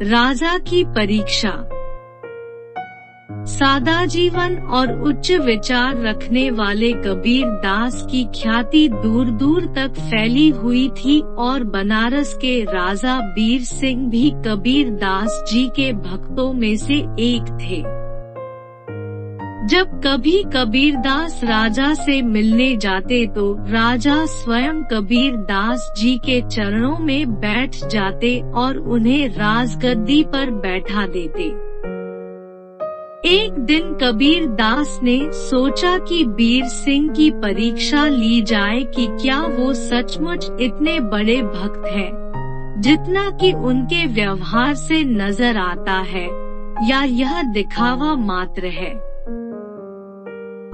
राजा की परीक्षा। सादा जीवन और उच्च विचार रखने वाले कबीर दास की ख्याति दूर दूर तक फैली हुई थी और बनारस के राजा बीर सिंह भी कबीर दास जी के भक्तों में से एक थे। जब कभी कबीर दास राजा से मिलने जाते तो राजा स्वयं कबीर दास जी के चरणों में बैठ जाते और उन्हें राजगद्दी पर बैठा देते। एक दिन कबीर दास ने सोचा कि बीर सिंह की परीक्षा ली जाए कि क्या वो सचमुच इतने बड़े भक्त हैं, जितना कि उनके व्यवहार से नजर आता है, या यह दिखावा मात्र है।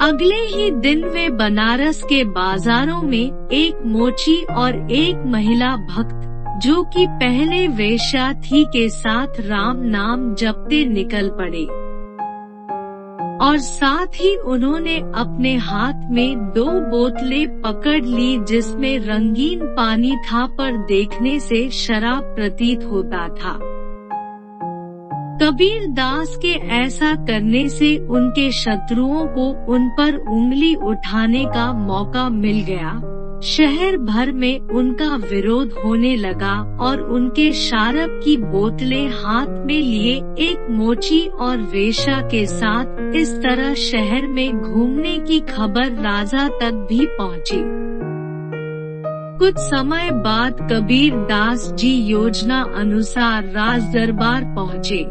अगले ही दिन वे बनारस के बाजारों में एक मोची और एक महिला भक्त, जो कि पहले वेश्या थी, के साथ राम नाम जपते निकल पड़े और साथ ही उन्होंने अपने हाथ में 2 बोतलें पकड़ ली जिसमें रंगीन पानी था, पर देखने से शराब प्रतीत होता था। कबीर दास के ऐसा करने से उनके शत्रुओं को उन पर उंगली उठाने का मौका मिल गया। शहर भर में उनका विरोध होने लगा और उनके शराब की बोतलें हाथ में लिए एक मोची और वेश्या के साथ इस तरह शहर में घूमने की खबर राजा तक भी पहुंची। कुछ समय बाद कबीर दास जी योजना अनुसार राज दरबार पहुँचे।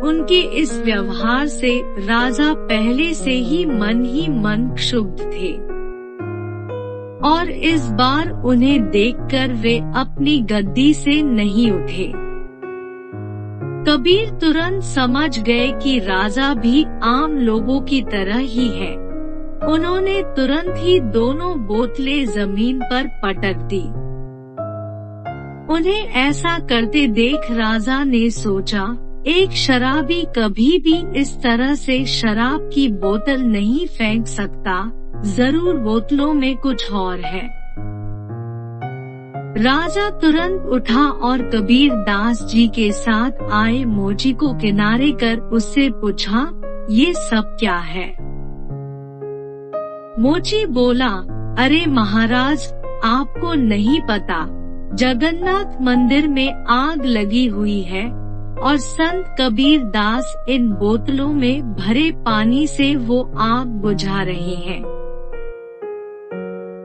उनके इस व्यवहार से राजा पहले से ही मन क्षुब्ध थे और इस बार उन्हें देखकर वे अपनी गद्दी से नहीं उठे। कबीर तुरंत समझ गए कि राजा भी आम लोगों की तरह ही है। उन्होंने तुरंत ही दोनों बोतलें जमीन पर पटक दी। उन्हें ऐसा करते देख राजा ने सोचा, एक शराबी कभी भी इस तरह से शराब की बोतल नहीं फेंक सकता, जरूर बोतलों में कुछ और है। राजा तुरंत उठा और कबीर दास जी के साथ आए मोची को किनारे कर उससे पूछा, ये सब क्या है? मोची बोला, अरे महाराज, आपको नहीं पता, जगन्नाथ मंदिर में आग लगी हुई है और संत कबीर दास इन बोतलों में भरे पानी से वो आग बुझा रहे हैं।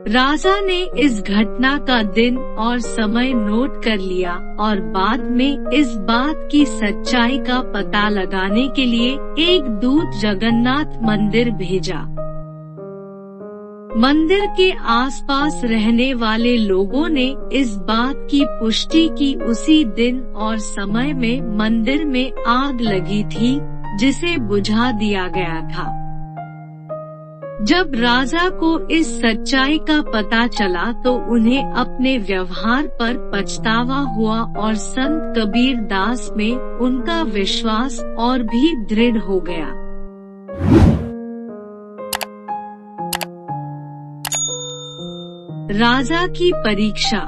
राजा ने इस घटना का दिन और समय नोट कर लिया और बाद में इस बात की सच्चाई का पता लगाने के लिए एक दूत जगन्नाथ मंदिर भेजा। मंदिर के आसपास रहने वाले लोगों ने इस बात की पुष्टि की उसी दिन और समय में मंदिर में आग लगी थी, जिसे बुझा दिया गया था। जब राजा को इस सच्चाई का पता चला तो उन्हें अपने व्यवहार पर पछतावा हुआ और संत कबीर दास में उनका विश्वास और भी दृढ़ हो गया। राजा की परीक्षा।